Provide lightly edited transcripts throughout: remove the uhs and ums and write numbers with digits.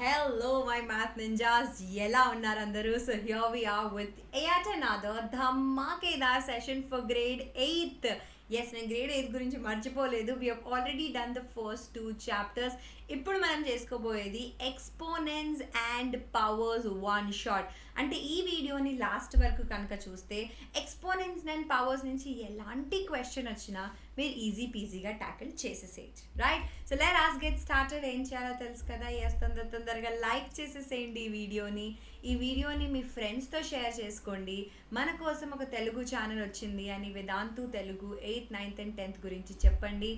Hello, my math ninjas. Yella unnarandaru. So here we are with yet another dhamakedar session for grade 8th. Yes, నేను grade 8 గురించి మర్చిపోలేదు. We have already done the first two chapters. ఇప్పుడు మనం చేసుకోబోయేది exponents and powers one shot. అంటే ఈ వీడియోని last వరకు కనుక చూస్తే ఎక్స్పోనెంట్స్ అండ్ పవర్స్ నుంచి ఎలాంటి క్వశ్చన్ వచ్చినా మీరు ఈజీ పీజీగా ట్యాకిల్ చేసేసేయచ్చు, right? So let us get started. ఏం చేయాలో తెలుసు కదా. ఎస్, తొందరగా లైక్ చేసేసేయండి ఈ వీడియోని మీ ఫ్రెండ్స్తో షేర్ చేసుకోండి. మన కోసం ఒక తెలుగు ఛానల్ వచ్చింది అని Vedantu Telugu 8th, 9th and 10th గురించి చెప్పండి.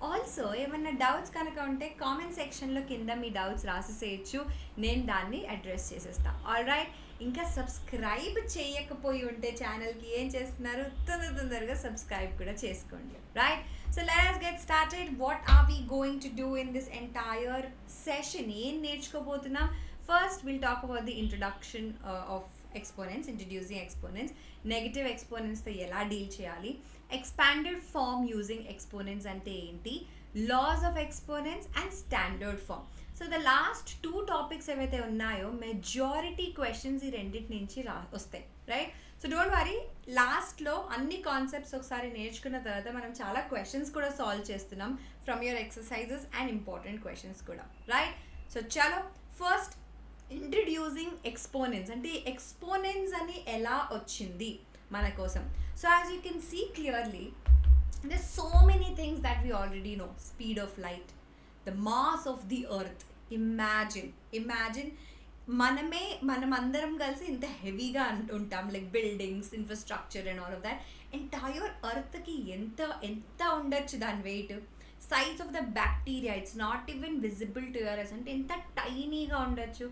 ఆల్సో ఏమన్నా డౌట్స్ కనుక ఉంటే కామెంట్ సెక్షన్లో కింద మీ డౌట్స్ రాసేసేయచ్చు, నేను దాన్ని అడ్రస్ చేసేస్తా. ఆల్ రైట్, ఇంకా సబ్స్క్రైబ్ చేయకపోయి ఉంటే ఛానల్కి ఏం చేస్తున్నారు, తొందరగా సబ్స్క్రైబ్ కూడా చేసుకోండి, right? So let us get started. What are we going to do in this entire session? ఏం నేర్చుకోబోతున్నాం? First we'll talk about the introduction of exponents, introducing exponents, negative exponents తో ఎలా డీల్ చేయాలి, expanded form using exponents అంటే ఏంటి, laws of exponents and standard form. So the last 2 topics ఏవైతే ఉన్నాయో majority questions ఈ రెండింటి నుంచి వస్తాయి, రైట్? సో డోంట్ వరీ, లాస్ట్లో అన్ని కాన్సెప్ట్స్ ఒకసారి నేర్చుకున్న తర్వాత మనం చాలా క్వశ్చన్స్ కూడా సాల్వ్ చేస్తున్నాం from your exercises and important questions కూడా, రైట్? సో చలో, ఫస్ట్ ఇంట్రడ్యూసింగ్ ఎక్స్పోనెంట్స్ అంటే ఎక్స్పోనెంట్స్ అని ఎలా వచ్చింది మన కోసం. So as you can see clearly, there's so many things that we already know. Speed of light, the mass of the earth. Imagine మనమందరం కలిసి ఇంత హెవీగా ఉంటాం, like buildings, infrastructure and all of that. Entire ఎర్త్కి ఎంత ఉండొచ్చు దాని weight. Size of the bacteria, it's not even visible to your eyes, అంటే ఎంత టైనీగా ఉండొచ్చు.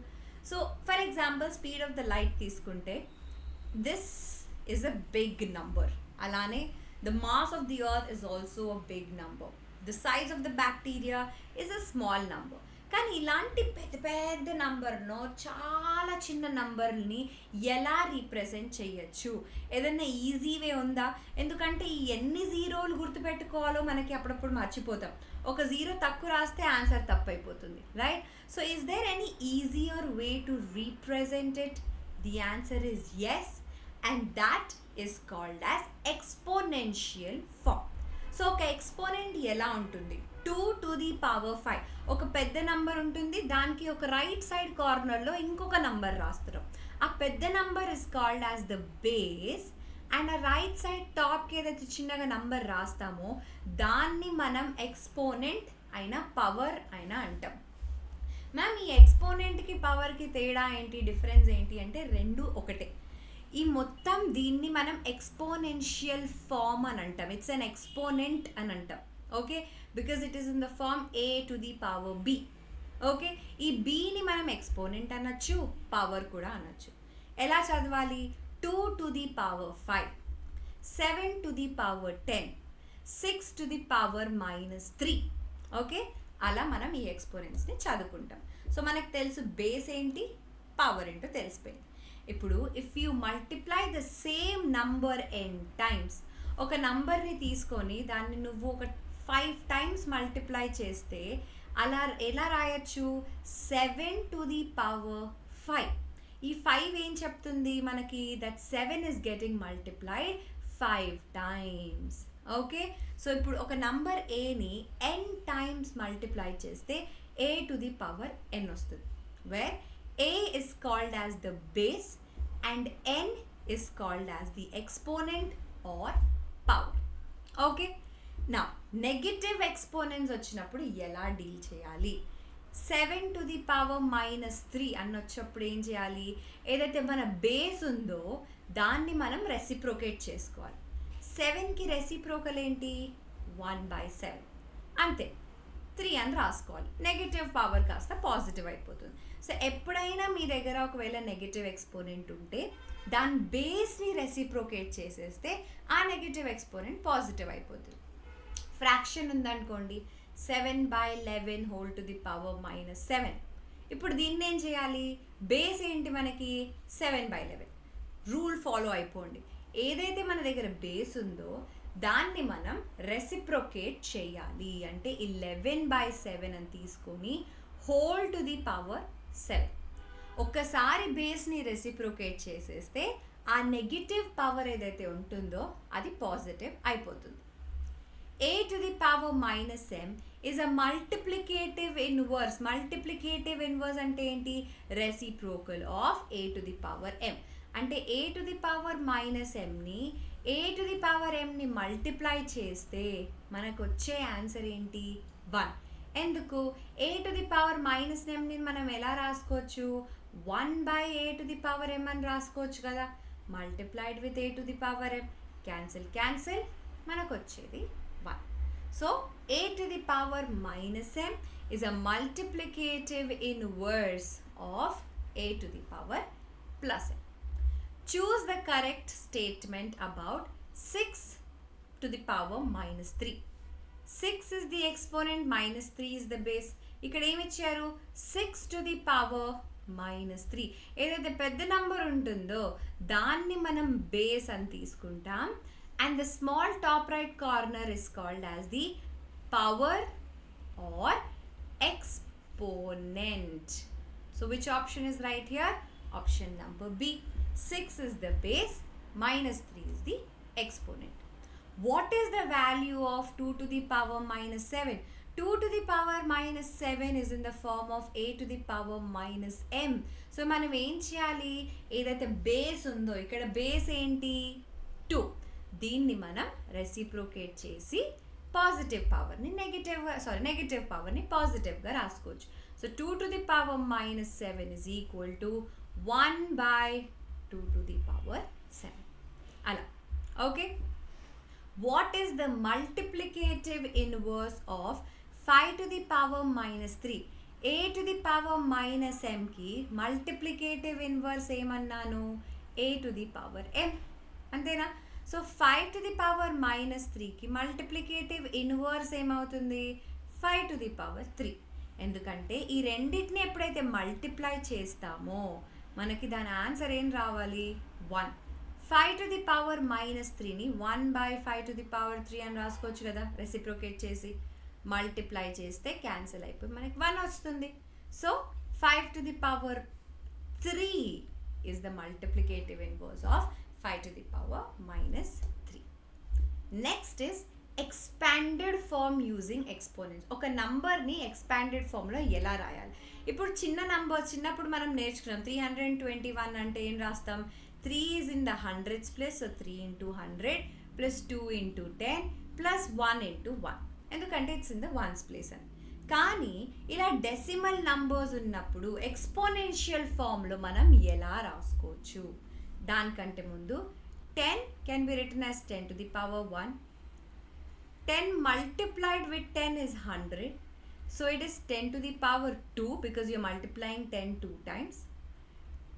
So for example speed of the light తీసుకుంటే this is a big number. అలానే the mass of the earth is also a big number. The size of the bacteria is a small number. కానీ ఇలాంటి పెద్ద నంబర్ను చాలా చిన్న నంబర్ని ఎలా రీప్రజెంట్ చేయొచ్చు? ఏదైనా ఈజీ వే ఉందా? ఎందుకంటే ఈ ఎన్ని జీరోలు గుర్తుపెట్టుకోవాలో మనకి అప్పుడప్పుడు మర్చిపోతాం. ఒక జీరో తక్కువ రాస్తే ఆన్సర్ తప్పు అయిపోతుంది, right? So is there any easier way to represent it? The answer is yes, and that is called as exponential form. సో ఒక ఎక్స్పోనెంట్ ఎలా ఉంటుంది? 2 to the power 5. ఒక పెద్ద నంబర్ ఉంటుంది, దానికి ఒక రైట్ సైడ్ కార్నర్లో ఇంకొక నంబర్ రాస్తారు. ఆ పెద్ద number is called as the base, and ఆ రైట్ సైడ్ టాప్కి ఏదైతే చిన్నగా నంబర్ రాస్తామో దాన్ని మనం ఎక్స్పోనెంట్ అయినా పవర్ అయినా అంటాం. మ్యామ్, ఈ ఎక్స్పోనెంట్కి పవర్కి తేడా ఏంటి, డిఫరెన్స్ ఏంటి అంటే రెండు ఒకటే. ఈ మొత్తం దీన్ని మనం ఎక్స్పోనెన్షియల్ ఫార్మ్ అని అంటాం. ఇట్స్ అన్ ఎక్స్పోనెంట్ అని అంటాం, okay? Because it is in the form a to the power b, okay? ఈ bని మనం ఎక్స్పోనెంట్ అనొచ్చు, పవర్ కూడా అనొచ్చు. ఎలా చదవాలి? 2 to the power 5, 7 to the power 10, 6 to the power -3, okay? అలా మనం ఈ ఎక్స్పోనెంట్స్ని చదువుకుంటాం. సో మనకు తెలుసు బేస్ ఏంటి, పవర్ ఏంటో తెలిసిపోయింది. ఇప్పుడు if you multiply the same number n times, ఒక నంబర్ని తీసుకొని దాన్ని నువ్వు ఒక 5 times మల్టిప్లై చేస్తే అలా ఎలా రాయొచ్చు? 7 to the power 5. ఈ 5 ఏం చెప్తుంది మనకి? That 7 is getting multiplied 5 times, okay? So ఇప్పుడు ఒక నంబర్ ఏని n times మల్టిప్లై చేస్తే a to the power n వస్తుంది, wear a is called as the base and n is called as the exponent or power, okay? Now negative exponents వచ్చినప్పుడు ఎలా deal చేయాలి? 7 to the power -3 అన్నొచ్చినప్పుడు ఏం చేయాలి? ఏదైతే మన base ఉందో దాన్ని మనం రెసిప్రోకేట్ చేసుకోవాలి. 7కి రెసిప్రోకల్ ఏంటి? 1/7, అంతే. 3 అని రాసుకోవాలి. నెగిటివ్ పవర్ కాస్త పాజిటివ్ అయిపోతుంది. సో ఎప్పుడైనా మీ దగ్గర ఒకవేళ నెగిటివ్ ఎక్స్పోనెంట్ ఉంటే దాని బేస్ని రెసిప్రోకేట్ చేసేస్తే ఆ నెగిటివ్ ఎక్స్పోనెంట్ పాజిటివ్ అయిపోతుంది. ఫ్రాక్షన్ ఉందనుకోండి, 7/11 హోల్ టు ది పవర్ -7. ఇప్పుడు దీన్ని ఏం చేయాలి? బేస్ ఏంటి మనకి? 7/11. రూల్ ఫాలో అయిపోండి. ఏదైతే మన దగ్గర బేస్ ఉందో దాన్ని మనం రెసిప్రోకేట్ చేయాలి. అంటే 11/7 అని తీసుకొని హోల్ టు ది పవర్ 7. ఒక్కసారి బేస్ని రెసిప్రోకేట్ చేసేస్తే ఆ నెగిటివ్ పవర్ ఏదైతే ఉంటుందో అది పాజిటివ్ అయిపోతుంది. a to the power minus m is a multiplicative inverse. Multiplicative inverse అంటే ఏంటి? Reciprocal of a to the power m. అంటే a to the power minus mని a to the power mని multiply చేస్తే మనకు వచ్చే ఆన్సర్ ఏంటి? 1. ఎందుకు? a to the power minus mని మనం ఎలా రాసుకోవచ్చు? 1 by a to the power m అని రాసుకోవచ్చు కదా. Multiplied with a to the power m. Cancel మనకు వచ్చేది 1. So a to the power minus m is a multiplicative inverse of a to the power plus m. Choose the correct statement about 6 to the power minus 3. 6 is the exponent, minus 3 is the base. ఇక్కడ ఏమి ఇచ్చారు? 6 to the power minus 3. ఏదైతే పెద్ద number ఉంటుందో దాన్ని మనం base అని తీసుకుంటాం. And the small top right corner is called as the power or exponent. So which option is right here? Option number B. 6 is the base, minus 3 is the exponent. What is the value of 2 to the power minus 7? 2 to the power minus 7 is in the form of a to the power minus m. So మనం ఏం చేయాలి? ఏదైతే base ఉందో ఇక్కడ base ఏంటి? 2. దీన్ని మనం reciprocate చేసి పాజిటివ్ పవర్ని నెగిటివ్ పవర్ని పాజిటివ్గా రాసుకోవచ్చు. So 2 to the power minus 7 is equal to 1 by 2 to the power 7. అలా okay. What is the multiplicative inverse of 5 to the power minus 3? a to the power minus mకి multiplicative inverse ఏమన్నాను? a to the power m. అంతేనా? So 5 to the power minus 3కి multiplicative inverse ఏమవుతుంది? 5 to the power 3. ఎందుకంటే ఈ రెండింటిని ఎప్పుడైతే multiply చేస్తామో మనకి దాని ఆన్సర్ ఏం రావాలి? 1. 5 to the power minus 3ని 1 by 5 to the power 3 అని రాసుకోవచ్చు కదా. రెసిప్రోకేట్ చేసి మల్టిప్లై చేస్తే క్యాన్సిల్ అయిపోయి మనకి 1 వస్తుంది. So 5 to the power 3 is the multiplicative inverse of 5 to the power minus 3. Next is expanded form using exponents. ఒక నంబర్ని ఎక్స్పాండెడ్ ఫామ్లో ఎలా రాయాలి? ఇప్పుడు చిన్నప్పుడు మనం నేర్చుకున్నాం 321 అంటే ఏం రాస్తాం? 3 is in the hundreds place, so 3 into 100 plus 2 into 10 plus 1 into 1. ఎందుకంటే it's in the ones place అని. కానీ ఇలా డెసిమల్ నంబర్స్ ఉన్నప్పుడు ఎక్స్పోనెన్షియల్ ఫామ్లో మనం ఎలా రాసుకోవచ్చు? దానికంటే ముందు 10 can be written as 10 to the power 1. 10 multiplied with 10 is 100. So it is 10 to the power 2 because you are multiplying 10 2 times.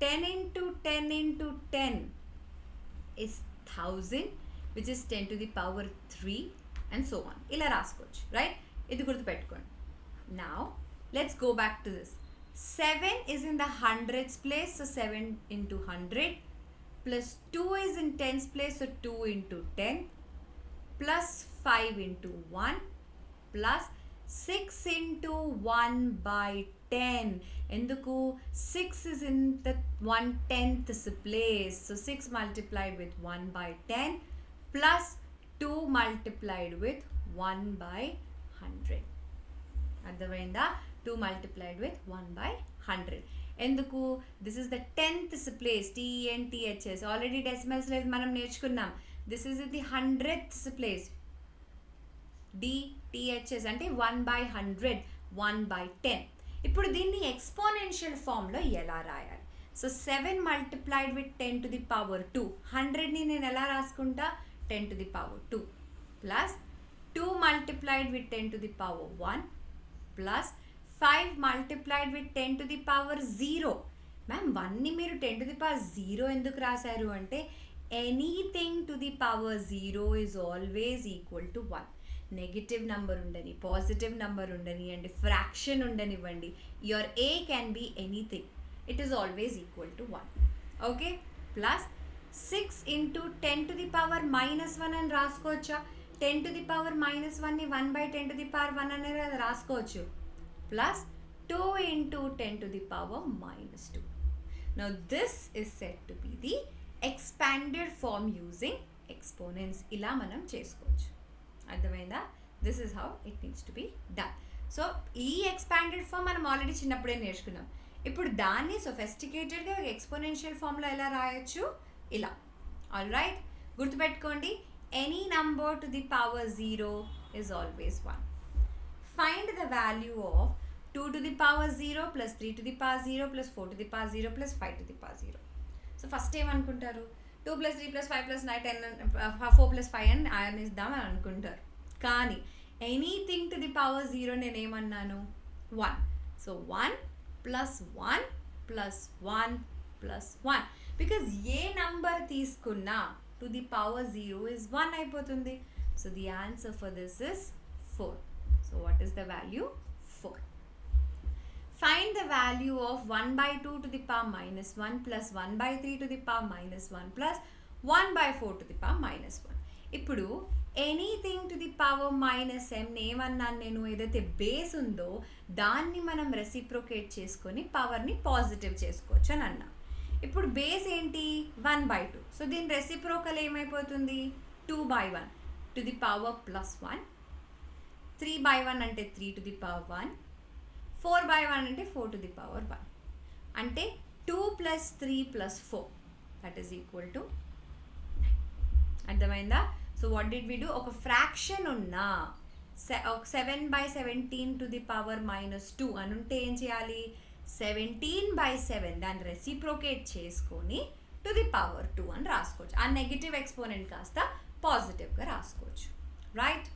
10 into 10 into 10 is 1000, which is 10 to the power 3 and so on. ఇలా రాసుకోవచ్చు, right? ఇది గుర్తుపెట్టుకోండి. Now let's go back to this. 7 is in the hundreds place, so 7 into 100. Plus 2 is in tens place, so 2 into 10 plus 5 into 1 plus 6 into 1 by 10. ఎందుకు? 6 is in the 1/10th place, so 6 multiplied with 1 by 10 plus 2 multiplied with 1 by 100. అర్థమైందా? 2 multiplied with 1 by 100. ఎందుకు? This is the 10th place, TENTHS. Already decimals లేదు మనం నేర్చుకున్నాం. This is the 100th place, DTHS అంటే 1 by 100, 1 by 10. ఇప్పుడు దీన్ని exponential ఫామ్లో ఎలా రాయాలి? So 7 multiplied with 10 to the power 2. 100ని నేను ఎలా రాసుకుంటా? 10 to the power 2 plus 2 multiplied with 10 to the power 1 plus 5 multiplied with 10 to the power 0. Ma'am 1ని మీరు 10 to the power 0 ఎందుకు రాశారు అంటే anything to the power 0 is always equal to 1. Negative number ఉండని, positive number ఉండని and fraction ఉండనివ్వండి, your A can be anything, it is always equal to 1. Okay. Plus 6 into 10 to the power minus 1 అని రాసుకోవచ్చా? 10 to the power minus 1ని 1 by 10 to the power 1 అనేది రాసుకోవచ్చు. Plus 2 into 10 to the power minus 2. Now this is said to be the expanded form using exponents. ఇలా మనం చేసుకోవచ్చు. అర్థమైందా? This is how it needs to be done. So ఈ expanded form మనం already చిన్నప్పుడే నేర్చుకున్నాం. ఇప్పుడు దాన్ని సొఫెస్టికేటెడ్గా ఎక్స్పోనెన్షియల్ ఫామ్లో ఎలా రాయొచ్చు? ఇలా. ఆల్ రైట్, గుర్తుపెట్టుకోండి, any number to the power 0 is always 1. Find the value of 2 to the power 0 plus 3 to the power 0 plus 4 to the power 0 plus 5 to the power 0. So first ఏమనుకుంటారు? 2 plus 3 plus 5 plus 9 10 4 plus 5 అని ఆయనిద్దామని అనుకుంటారు. కానీ anything to the power 0 నేనేమన్నాను? 1. So 1 plus 1 plus 1 plus 1. Because A number తీసుకున్నా to the power 0 is 1 అయిపోతుంది. So the answer for this is 4. So what is the value? 4. Find the value of 1 by 2 to the power minus 1 plus 1 by 3 to the power minus 1 plus 1 by 4 to the power minus 1. ఇప్పుడు anything to the power minus m ఏమన్నాను నేను? ఏదైతే base ఉందో దాన్ని మనం reciprocate చేసుకొని పవర్ని positive చేసుకోవచ్చు అని అన్నా. ఇప్పుడు బేస్ ఏంటి? 1 by 2. సో దీని రెసిప్రోకల్ ఏమైపోతుంది? 2 by 1 to the power plus 1. 3 by 1 అంటే 3 టు ది పవర్ 1. 4 by 1 అంటే 4 to the power 1. అంటే 2 plus 3 plus 4 that is equal to 9. అర్థమైందా? So what did we do? ఒక ఫ్రాక్షన్ ఉన్నా 7 by 17 to the power minus 2 అని ఉంటే ఏం చేయాలి? 17 by 7 దాన్ని రెసిప్రోకేట్ చేసుకొని టు ది పవర్ 2 అని రాసుకోవచ్చు. ఆ నెగిటివ్ ఎక్స్పోనెంట్ కాస్త పాజిటివ్గా రాసుకోవచ్చు. Right?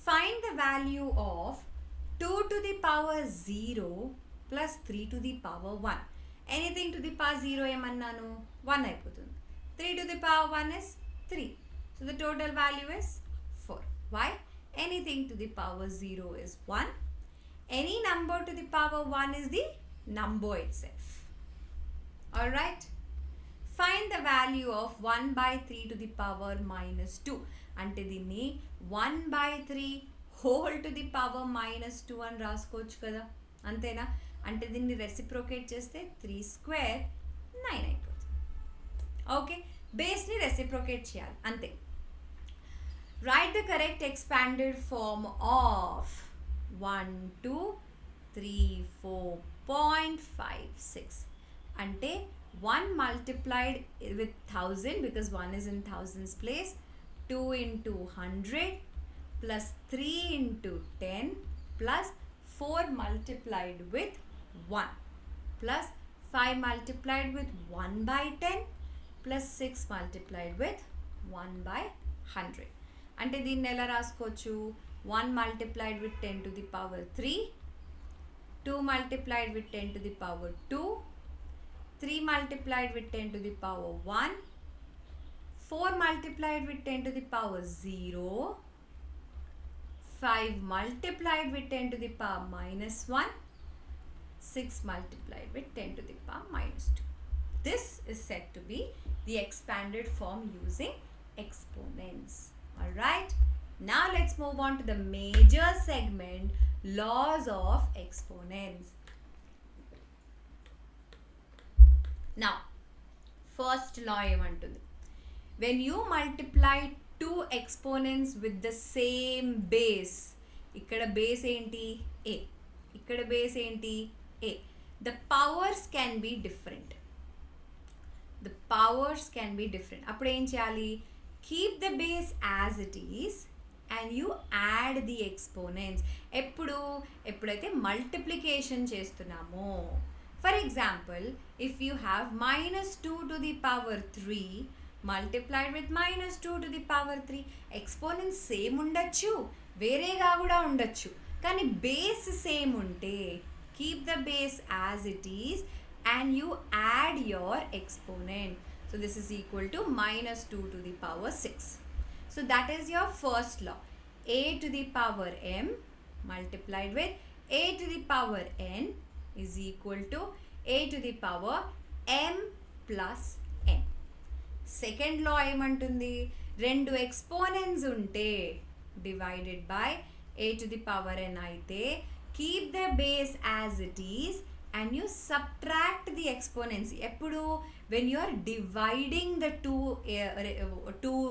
Find the value of 2 to the power 0 plus 3 to the power 1. Anything to the power 0 ఏమన్నాను? 1 అయిపోతుంది. 3 to the power 1 is 3. So the total value is 4. Why? Anything to the power 0 is 1. Any number to the power 1 is the number itself. Alright? Find the value of 1 by 3 to the power minus 2. అంటే దీన్ని 1 by 3 whole to the power minus 2 అని రాసుకోవచ్చు కదా, అంతేనా? అంటే దీన్ని reciprocate చేస్తే 3 square 9 అయిపోతుంది. ఓకే, బేస్ని రెసిప్రోకేట్ చేయాలి అంతే. Right the correct expanded form of 1 2 3 4.56 అంటే 1 multiplied with 1000 because 1 is in thousands place, 2 into 100 plus 3 into 10 plus 4 multiplied with 1 plus 5 multiplied with 1 by 10 plus 6 multiplied with 1 by 100. అంటే దీన్ని ఎలా రాసుకోవచ్చు? 1 multiplied with 10 to the power 3, 2 multiplied with 10 to the power 2, 3 multiplied with 10 to the power 1, 4 multiplied with 10 to the power 0, 5 multiplied with 10 to the power minus 1, 6 multiplied with 10 to the power minus 2. This is said to be the expanded form using exponents. Alright, now let's move on to the major segment, laws of exponents. Now, first law ఏమంటుంది? When you multiply two exponents with the same base, ఇక్కడ base ఏంటి? A. ఇక్కడ base ఏంటి? A. The powers can be different. The powers can be different. అప్పుడు ఏం చేయాలి? Keep the base as it is and you add the exponents. ఎప్పుడైతే multiplication చేస్తున్నామో, for example if you have minus 2 to the power 3 multiplied with minus 2 to the power 3, exponents same ఉండొచ్చు, వేరేగా కూడా ఉండొచ్చు, కానీ బేస్ సేమ్ ఉంటే keep the base as it is and you add your exponent. So this is equal to minus 2 to the power 6. So that is your first law. A to the power m multiplied with a to the power n is equal to a to the power m plus n. Second లా ఏమంటుంది? రెండు exponents ఉంటే divided by a to the power n అయితే keep the base as it is and you subtract the exponents. ఎప్పుడు when you are dividing the two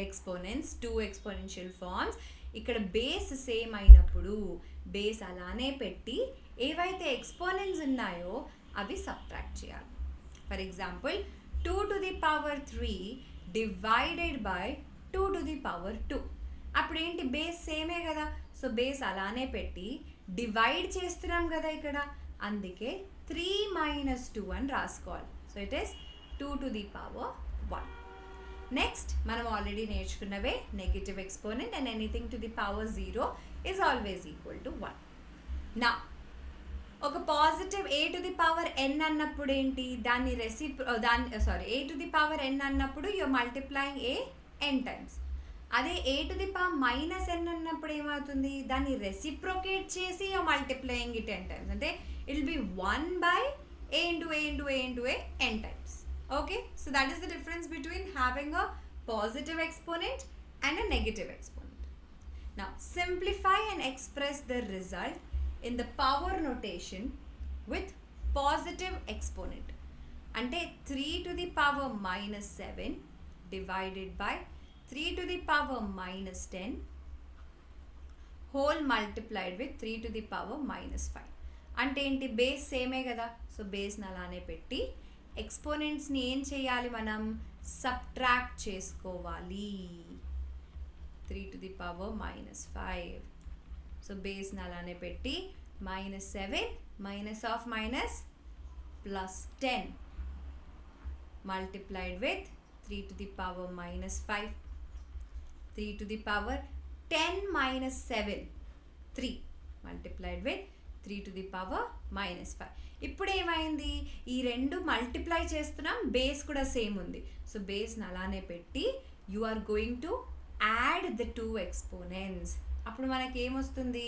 exponents, two exponential forms, ఇక్కడ base same అయినప్పుడు base అలానే పెట్టి ఏవైతే exponents ఉన్నాయో అవి subtract చేయాలి. For example 2 to the power 3 divided by 2 to the power 2. అప్పుడు ఏంటి, బేస్ సేమే కదా, సో బేస్ అలానే పెట్టి డివైడ్ చేస్తున్నాం కదా ఇక్కడ, అందుకే 3 - 2 అని రాసుకోవాలి. So it is 2 to the power 1. Next మనం ఆల్రెడీ నేర్చుకున్నవే negative exponent and anything to the power 0 is always equal to 1. నా ఒక positive a to the power n అన్నప్పుడు ఏంటి, దాన్ని a to the power n అన్నప్పుడు you multiplying a n times. అదే a to the power -n అన్నప్పుడు ఏమవుతుంది, దాన్ని రెసిప్రొకేట్ చేసి you multiplying it n times. అంటే it will be 1 by a into a into a into a n times. Okay, so that is the difference between having a positive exponent and a negative exponent. Now simplify and express the result in the power notation with positive exponent. Ante 3 to the power -7 divided by 3 to the power -10 whole multiplied with 3 to the power -5. అంటే ఏంటి, base సేమే కదా, so బేస్ని అలానే పెట్టి ఎక్స్పోనెంట్స్ని ఏం చేయాలి, మనం సబ్ట్రాక్ట్ చేసుకోవాలి. 3 to the power -5. సో బేస్ని అలానే పెట్టి -7 minus of minus plus 10 multiplied with 3 to the power -5. 3 to the power 10 minus 7 3 multiplied with 3 to the power -5. ఇప్పుడు ఏమైంది, ఈ రెండు మల్టిప్లై చేస్తున్నాం, బేస్ కూడా సేమ్ ఉంది, సో బేస్ని అలానే పెట్టి you are going to add the 2 exponents. అప్పుడు మనకి ఏమొస్తుంది,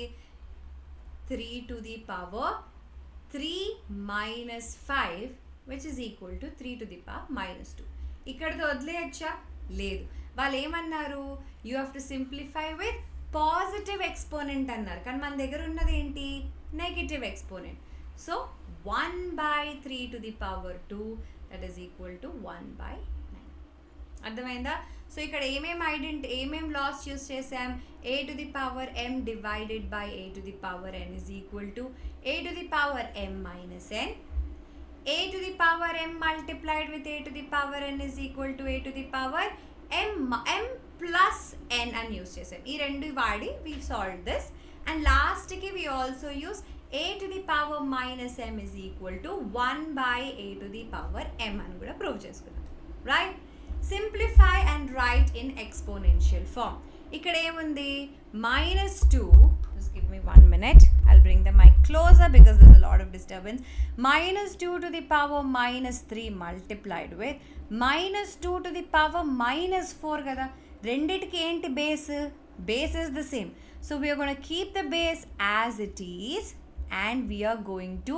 3 to the power 3 minus 5 which is equal to 3 to the power -2. ఇక్కడతో వదిలేయచ్చా, లేదు, వాళ్ళు ఏమన్నారు, you have to simplify with positive exponent అన్నారు, కానీ మన దగ్గర ఉన్నది ఏంటి, negative exponent. So 1 by 3 to the power 2 that is equal to 1 by 9. అర్థమైందా? సో ఇక్కడ ఏమేం లాస్ యూస్ చేసాం, a to the power m divided by a to the power n is equal to a to the power m minus n. a to the power m multiplied with a to the power n is equal to a to the power m plus n అని use చేసాం. ఈ రెండు వాడి we solved this, and లాస్ట్కి we also use a to the power minus m is equal to 1 by a to the power m అని కూడా prove చేసుకున్నాం, right? Simplify and write in exponential form. ఇక్కడ ఏముంది, -2, just give me 1 minute, I'll bring the mic closer because there's a lot of disturbance. -2 to the power -3 multiplied with -2 to the power -4 కదా, రెండిటికి ఏంటి base is the same, so we are going to keep the base as it is and we are going to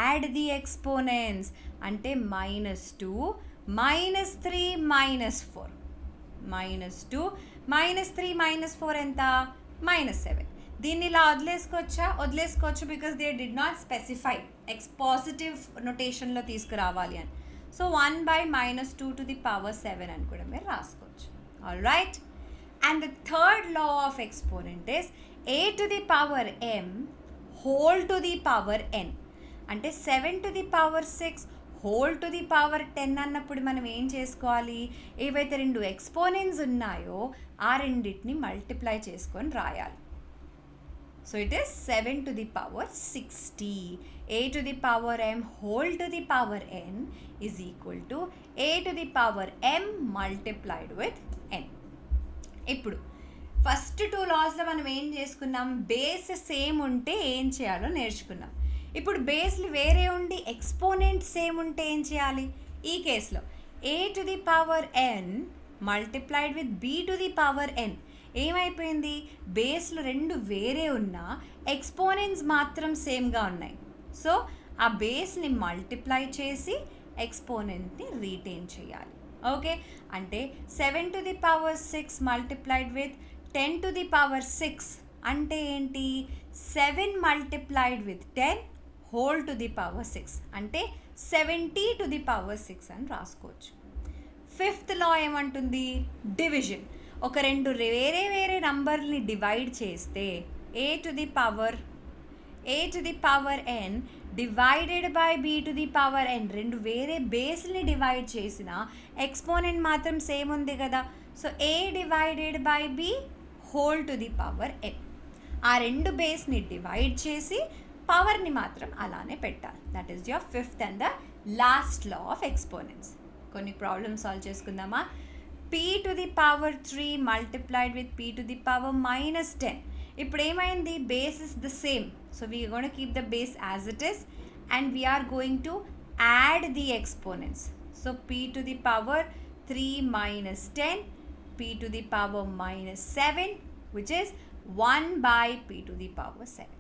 add the exponents. అంటే -2 -3 -4 -2 -3 -4 ఎంత, -7. దీన్ని ఇలా వదిలేసుకోవచ్చు because they did not specify positive నొటేషన్లో తీసుకురావాలి అని. సో 1 by -2 to the power 7 అని కూడా మీరు రాసుకోవచ్చు. All right, and the third law of exponent is a to the power m whole to the power n. అంటే 7 to the power 6 whole to the power 10 అన్నప్పుడు మనం ఏం చేసుకోవాలి, ఏవైతే రెండు ఎక్స్పోనెంట్స్ ఉన్నాయో ఆ రెండింటిని మల్టిప్లై చేసుకొని రాయాలి. So it is 7 to the power 60. a to the power m whole to the power n is equal to a to the power m multiplied with n. ఇప్పుడు ఫస్ట్ 2 లాస్లో మనం ఏం చేసుకున్నాం, బేస్ సేమ్ ఉంటే ఏం చేయాలో నేర్చుకున్నాం. ఇప్పుడు బేస్లు వేరే ఉండి ఎక్స్పోనెంట్ సేమ్ ఉంటే ఏం చేయాలి, ఈ కేసులో a to the power n multiplied with b to the power n. ఏమైపోయింది, బేస్లు రెండు వేరే ఉన్నా ఎక్స్పోనెంట్స్ మాత్రం సేమ్గా ఉన్నాయి, సో ఆ బేస్ని మల్టిప్లై చేసి ఎక్స్పోనెంట్ని రీటైన్ చేయాలి. ఓకే, అంటే 7 to the power 6 multiplied with 10 to the power 6 అంటే ఏంటి 7 multiplied with 10 whole to the power 6 అంటే 70 టు ది పవర్ 6 అని రాసుకోవచ్చు. ఫిఫ్త్ లా ఏమంటుంది? డివిజన్. ఒక రెండు వేరే వేరే నంబర్ని డివైడ్ చేస్తే a to the power n divided by b to the power n, రెండు వేరే బేస్ని డివైడ్ చేసిన ఎక్స్పోనెంట్ మాత్రం సేమ్ ఉంది కదా. So a divided by b whole to the power n. ఆ రెండు బేస్ని డివైడ్ చేసి పవర్ని మాత్రం అలానే పెట్టాలి. That is your fifth and the last law of exponents. కొన్ని ప్రాబ్లమ్స్ సాల్వ్ చేసుకుందామా. p to the power 3 multiplied with p to the power -10. ఇప్పుడు ఏమైంది? Base is the same. So we're going to keep the base as it is and we're going to add the exponents. So p to the power 3 -10, p to the power -7 which is 1 by p to the power 7.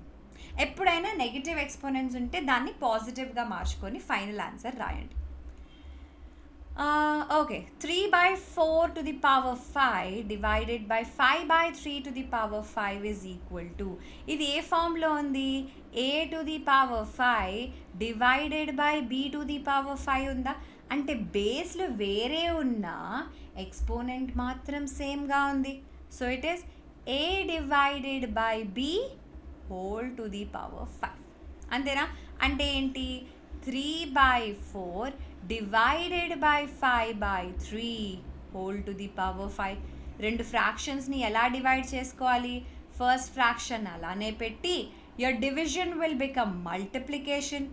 ఎప్పుడైనా negative exponents ఉంటే దాన్ని పాజిటివ్గా మార్చుకొని final answer రాయండి. Okay, 3 by 4 to the power 5 divided by 5 by 3 to the power 5 is equal to, ఇది ఏ ఫామ్లో ఉంది? a to the power 5 divided by b to the power 5 ఉందా? అంటే బేస్లు వేరే ఉన్నా ఎక్స్పోనెంట్ మాత్రం సేమ్గా ఉంది. So it is a divided by b whole to the power 5. అంతేనా? అంటే ఏంటి? 3 by 4 divided by 5 by 3 whole to the power 5. రెండు ఫ్రాక్షన్స్ని ఎలా డివైడ్ చేసుకోవాలి? ఫస్ట్ ఫ్రాక్షన్ అలానే పెట్టి your division will become multiplication.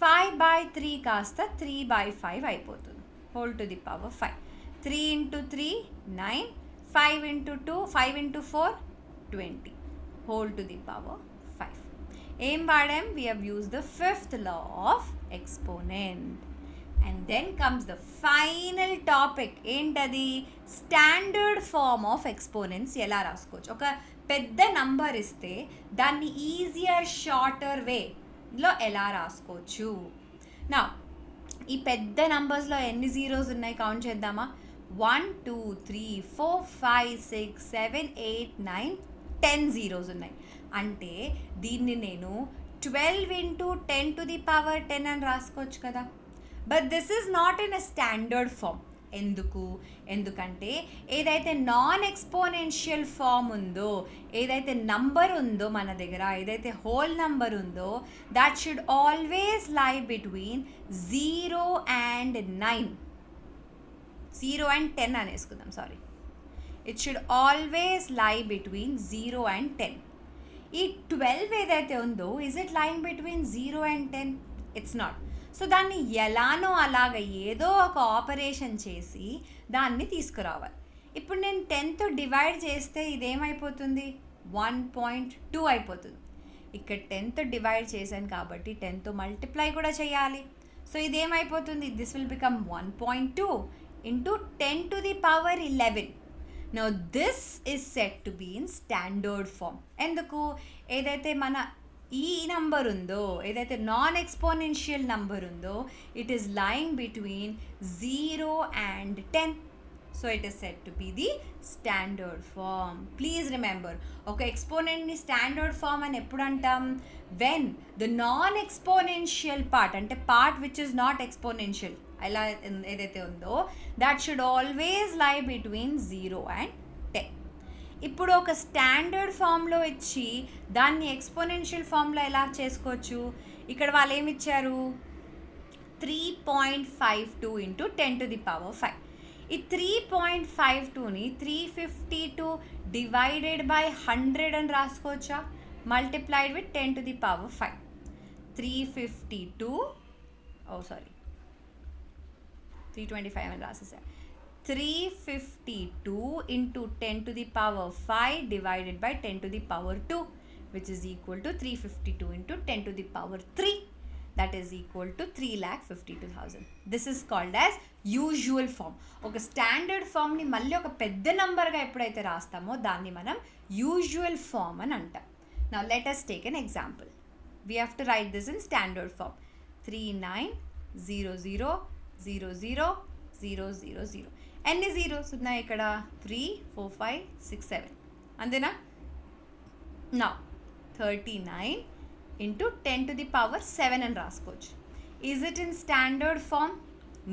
5 by 3 కాస్త 3 by 5 అయిపోతుంది whole to the power 5. 3 into 3 9, 5 into 2 5 into 4 20 whole to the power 5. ఏం వాడాం? We have use the fifth law of exponent. And then comes the final topic. ఏంటది? Standard form of exponents ఎలా రాసుకోవచ్చు. ఒక పెద్ద number ఇస్తే దాన్ని ఈజియర్ షార్టర్ వేలో ఎలా రాసుకోవచ్చు. నా ఈ పెద్ద నంబర్స్లో ఎన్ని జీరోస్ ఉన్నాయి కౌంట్ చేద్దామా? 1 2 3 4 5 6 7 8 9 10 జీరోస్ ఉన్నాయి. అంటే దీన్ని నేను 12 into 10 to the power 10 అని రాసుకోవచ్చు కదా. But this is not in a standard form. ఎందుకంటే ఏదైతే నాన్ ఎక్స్పోనెన్షియల్ ఫామ్ ఉందో, ఏదైతే నంబర్ ఉందో మన దగ్గర, ఏదైతే హోల్ నంబర్ ఉందో, that should always lie between 0 and 9. 0 and 10 అనేసుకుందాం. Sorry, it should always lie between 0 and 10. ఈ 12 ఏదైతే ఉందో, is it lying between 0 and 10? It's not. So దాన్ని ఎలానో అలాగ ఏదో ఒక ఆపరేషన్ చేసి దాన్ని తీసుకురావాలి. ఇప్పుడు నేను 10తో డివైడ్ చేస్తే ఇదేమైపోతుంది? 1.2 అయిపోతుంది. ఇక్కడ 10తో డివైడ్ చేశాను కాబట్టి 10తో మల్టిప్లై కూడా చేయాలి. సో ఇదేమైపోతుంది? This will become 1.2 into 10 to the power 11. Now this is said to be in standard form. ఎందుకు? ఏదైతే మన ఈ నంబర్ ఉందో, ఏదైతే నాన్ ఎక్స్పోనెన్షియల్ నంబర్ ఉందో, it is lying between 0 and 10. So it is said to be the standard form. Please remember, ఒక ఎక్స్పోనెంట్ని standard form అని ఎప్పుడు అంటాం? When the non exponential part, అంటే part which is not exponential ఎలా ఏదైతే ఉందో, that should always lie between 0 and 10. ఇప్పుడు ఒక స్టాండర్డ్ ఫామ్లో ఇచ్చి దాన్ని ఎక్స్పోనెన్షియల్ ఫామ్లో ఎలా చేసుకోవచ్చు? ఇక్కడ వాళ్ళు ఏమి ఇచ్చారు? 3.52 into 10 to the power 5. ఈ 3.52ని 352 డివైడెడ్ బై 100 అని రాసుకోవచ్చా? Multiplied with 10 to the power 5. 352 325 అని రాసేసారు. 352 into 10 to the power 5 divided by 10 to the power 2, which is equal to 352 into 10 to the power 3, that is equal to 3,52,000. This is called as usual form. ఒక standard ఫామ్ని మళ్ళీ ఒక పెద్ద నంబర్గా ఎప్పుడైతే రాస్తామో దాన్ని మనం యూజువల్ ఫామ్ అని అంటాం. Now let us take an example. We have to write this in standard form. 39000000. ఎన్ని జీరోస్ ఉన్నాయి ఇక్కడ? 3 4 5 6 7. అంతేనా? Now 39 into 10 to the power 7 అని రాసుకోవచ్చు. Is it in standard form?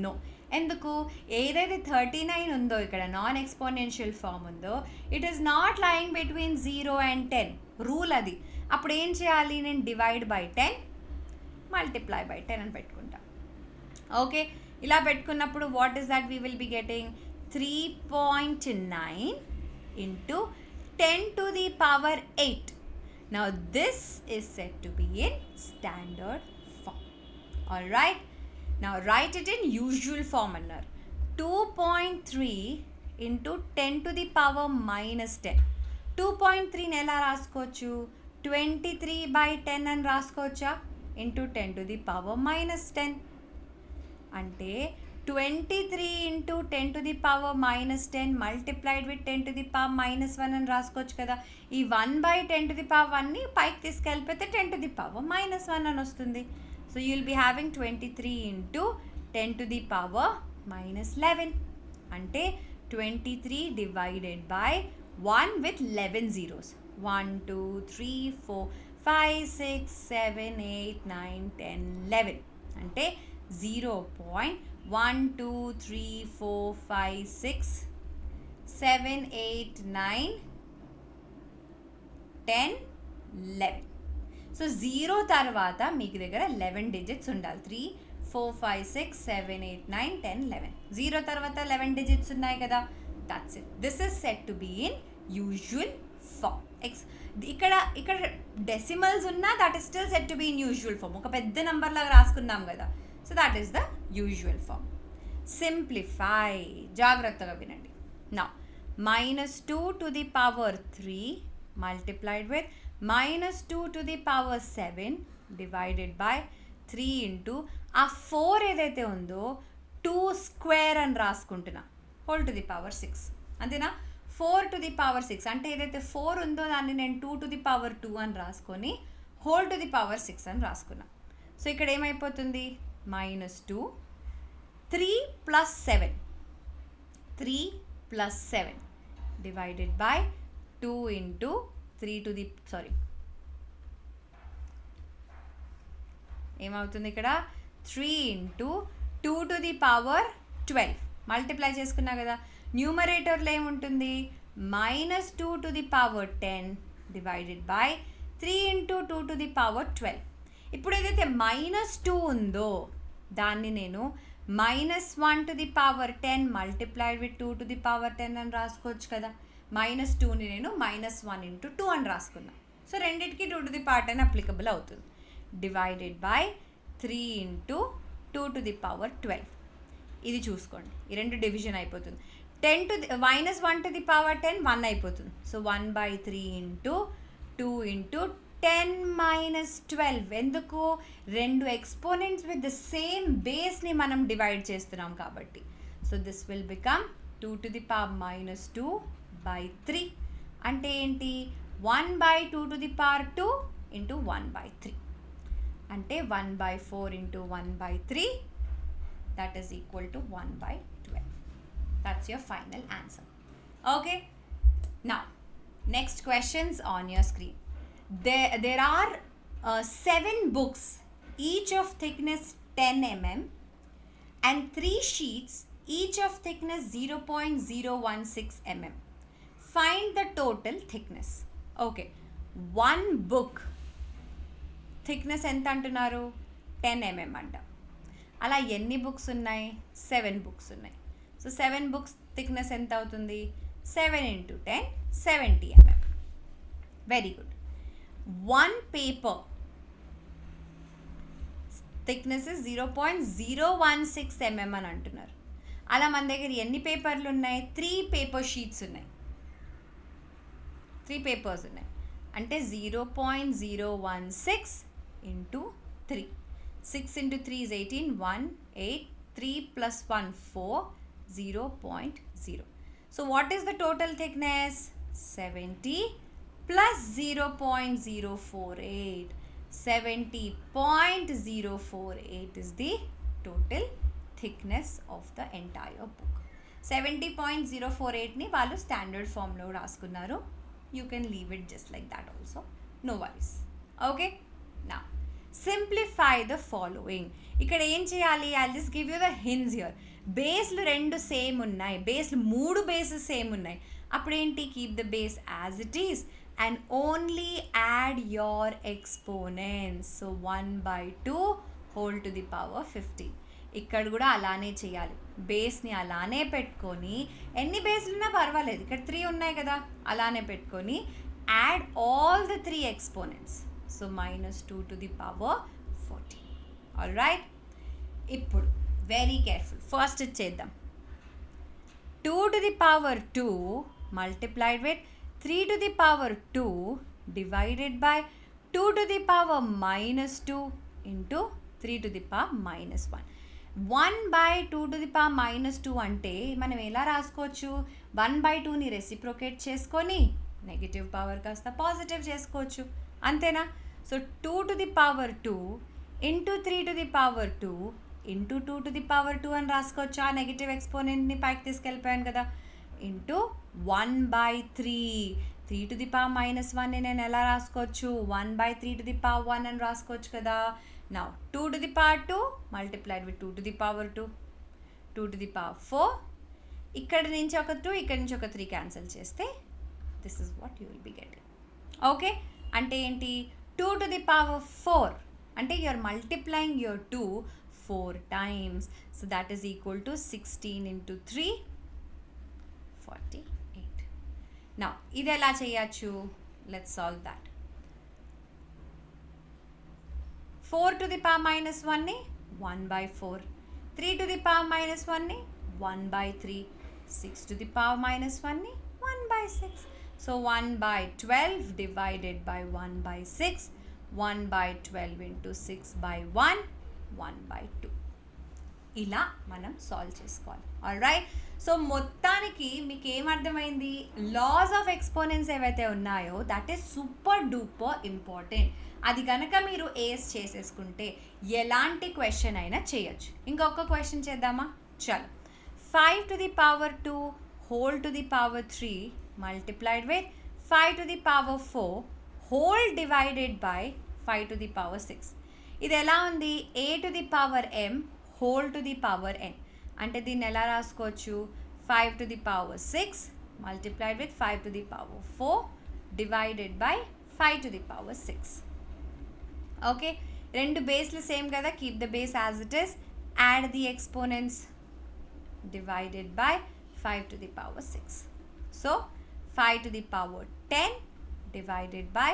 No. ఎందుకు? ఏదైతే 39 ఉందో ఇక్కడ నాన్ ఎక్స్పోనెన్షియల్ ఫామ్ ఉందో it is not lying between 0 and 10. Rule అది. అప్పుడు ఏం చేయాలి? నేను డివైడ్ బై 10 మల్టిప్లై బై 10 అని పెట్టుకుంటా. ఓకే, ఇలా పెట్టుకున్నప్పుడు what is that we will be getting? 3.9 into 10 to the power 8. Now this is said to be in standard form. Alright, now write it in usual form annar. 2.3 into 10 to the power minus 10. 2.3 ని ఎలా రాసుకోవచ్చు? 23 by 10 అని రాసుకోవచ్చా? into 10 to the power minus 10. అంటే 23 into 10 to the power minus 10 multiplied with 10 to the power minus 1 అని రాసుకోవచ్చు కదా. ఈ 1 by 10 to the power 1ని పైకి తీసుకెళ్ళిపోతే 10 to the power minus 1 అని వస్తుంది. So you will be having 23 into 10 to the power minus 11. అంటే 23 divided by 1 with 11 zeros. 1, 2, 3, 4, 5, 6, 7, 8, 9, 10, 11. అంటే 0.12345678 9 10 11. సో 0 తర్వాత మీకు దగ్గర 11 డిజిట్స్ ఉండాలి. 3 4 5 6 7 8 9 10 11. 0 తర్వాత 11 డిజిట్స్ ఉన్నాయి కదా. That's it. This is set to be in usual form. ఇక్కడ డెసిమల్స్ ఉన్నా that is still set to be in usual form. ఒక పెద్ద నెంబర్ లాగా రాసుకున్నాం కదా. So that is the usual form. Simplify. జాగ్రత్తగా వినండి. Now -2 to the power 3 multiplied with -2 to the power 7 divided by 3 into ఆ 4 ఏదైతే ఉందో 2 స్క్వేర్ అని రాసుకుంటున్నా హోల్ టు ది పవర్ 6. అంతేనా? 4 to the power 6 అంటే ఏదైతే 4 ఉందో దాన్ని నేను 2 to the power 2 అని రాసుకొని హోల్ టు ది పవర్ 6 అని రాసుకున్నా. సో ఇక్కడ ఏమైపోతుంది? -2 3 plus 7 3 plus 7 divided by 2 into 3 to the ఏమవుతుంది ఇక్కడ? 3 into 2 to the power 12 multiply చేసుకున్నా కదా. న్యూమరేటర్లో ఏముంటుంది? -2 to the power 10 divided by 3 into 2 to the power 12. ఇప్పుడు ఏదైతే -2 ఉందో దాన్ని నేను -1 to the power 10 multiplied with 2 to the power 10 అని రాసుకోవచ్చు కదా. -2ని నేను -1 into 2 అని రాసుకున్నా. సో రెండింటికి 2 to the power 10 అప్లికబుల్ అవుతుంది. Divided by 3 into 2 to the power 12. ఇది చూసుకోండి, ఈ రెండు డివిజన్ అయిపోతుంది. -1 to the power 10 1 అయిపోతుంది. So 1/3 into 2 into 10 minus 12. ఎందుకు? రెండు ఎక్స్పోనెంట్స్ విత్ ద సేమ్ బేస్ని మనం డివైడ్ చేస్తున్నాం కాబట్టి. So this will become 2 to the power -2/3. అంటే ఏంటి? 1/2 to the power 2 into 1/3. అంటే 1/4 into 1/3 that is equal to 1/12. That's your final answer. Okay, now next questions on your screen. There are 7 books, each of thickness 10 mm, and 3 sheets, each of thickness 0.016 mm. Find the total thickness. Okay, one book thickness ఎంత అంటున్నారు? 10 mm అంట. అలా ఎన్ని books ఉన్నాయి? 7 books ఉన్నాయి. So 7 books thickness ఎంత అవుతుంది? 7 into 10 70 mm. Very good. one paper thickness is 0.016 mm అని అంటున్నారు. అలా మన దగ్గర ఎన్ని పేపర్లు ఉన్నాయి? 3 పేపర్ షీట్స్ ఉన్నాయి. 3 పేపర్స్ ఉన్నాయి. అంటే 0.016 into 3. 6 into 3 is 18. 1 8 3 plus 1 4 0.0. So what is the total thickness? 70 plus 0.048. 70.048 is the total thickness of the entire book. 70.048ని వాళ్ళు స్టాండర్డ్ ఫామ్లో రాసుకున్నారు. you can leave it just like that also, no worries. Okay, now simplify the following. ఇక్కడ ఏం చేయాలి, I'll just give you the hints here. బేస్లు 2 same ఉన్నాయి, బేస్లు 3 bases same ఉన్నాయి, అప్పుడేంటి, keep the base as it is and only add your exponents. So 1/2 whole to the power 15. ఇక్కడ కూడా అలానే చేయాలి, బేస్ని అలానే పెట్టుకొని, ఎన్ని బేస్లు ఉన్నా పర్వాలేదు, ఇక్కడ 3 ఉన్నాయి కదా, అలానే పెట్టుకొని add all the 3 exponents. So -2 to the power 14. All right, ఇప్పుడు వెరీ కేర్ఫుల్, ఫస్ట్ చేద్దాం. 2 to the power 2 multiplied with 3 to the power 2 divided by 2 to the power -2 into 3 to the power -1. 1/2 to the power -2 అంటే మనం ఎలా రాసుకోవచ్చు, 1/2ని reciprocate చేసుకొని negative power కాస్త positive చేసుకోవచ్చు, అంతేనా. So 2 to the power 2 into 3 to the power 2 into 2 to the power 2 అని రాసుకోవచ్చు, ఆ నెగిటివ్ ఎక్స్పోనెంట్ని పైకి తీసుకెళ్ళిపోయాను కదా, ఇంటూ 1/3. 3 to the power -1ని నేను ఎలా రాసుకోవచ్చు, 1/3 to the power 1 అని రాసుకోవచ్చు కదా. Now 2 to the power 2 multiplied with 2 to the power 2, 2 to the power 4, ఇక్కడ నుంచి ఒక 2, ఇక్కడ నుంచి ఒక 3 క్యాన్సిల్ చేస్తే this is what you will be getting. Okay, అంటే ఏంటి, 2 to the power 4 అంటే you are multiplying your 2 4 times. So that is equal to 16 into 3 48. Now ఇది ఎలా చేయొచ్చు, let's solve that. 4 to the power -1ని 1/4, 3 to the power -1ని 1/3, 6 to the power -1ని 1/6. So 1/12 divided by 1/6, 1/12 into 6/1, 1/2. ఇలా మనం solve చేసుకోవాలి. ఆల్ రైట్, సో మొత్తానికి మీకు ఏమర్థమైంది, లాస్ ఆఫ్ ఎక్స్పోనెంట్స్ ఏవైతే ఉన్నాయో that is super duper important. అది కనుక మీరు ఏస్ చేసేసుకుంటే ఎలాంటి క్వశ్చన్ అయినా చేయొచ్చు. ఇంకొక క్వశ్చన్ చేద్దామా, చలో. 5 to the power 2 whole to the power 3 multiplied with 5 to the power 4 whole divided by 5 to the power 6. ఇది ఎలా ఉంది, a to the power m whole to the power n అంటే దీన్ని ఎలా రాసుకోవచ్చు, 5 to the power 6 multiplied with 5 to the power 4 divided by 5 to the power 6. Okay, రెండు బేస్లు same కదా, keep the base as it is, add the exponents, divided by 5 to the power 6. So 5 to the power 10 divided by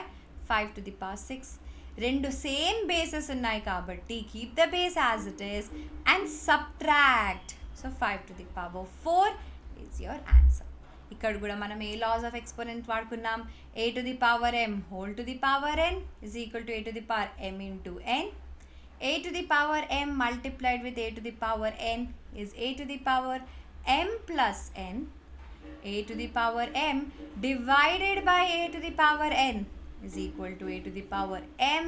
5 to the power 6. రెండు same bases ఉన్నాయి కాబట్టి keep the base as it is and subtract. So 5 to the power 4 is your answer. ఇక్కడ కూడా మనం ఏ laws of exponent వాడుకున్నాం, a to the power m whole to the power n is equal to a to the power m into n. a to the power m multiplied with a to the power n is a to the power m plus n. a to the power m divided by a to the power n is equal to a to the power m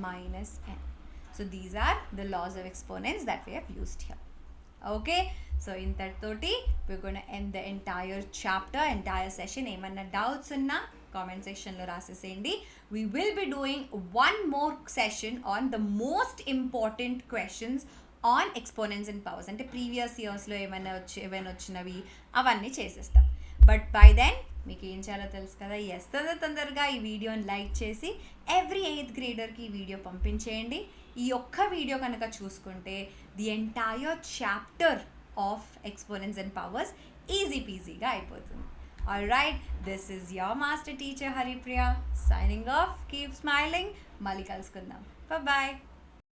minus n. So these are the laws of exponents that we have used here. Okay, so in that toti we're going to end the entire chapter, entire session. Emanna doubts unna comment section lo raseseyandi. We will be doing one more session on the most important questions on exponents and powers. Ante previous years lo ఏమైనా వచ్చినవి అవన్నీ చేసేస్తాం. But by then మీకు ఏం చేయాలో తెలుసు కదా, తొందరగా ఈ వీడియోని లైక్ చేసి ఎవ్రీ 8th గ్రేడర్కి ఈ వీడియో పంపించేయండి. ఈ ఒక్క వీడియో కనుక చూసుకుంటే the entire chapter of exponents and powers easy పీజీగా అయిపోతుంది. All right, this is your master teacher Haripriya signing off. Keep smiling. మళ్ళీ కలుసుకుందాం. బాయ్.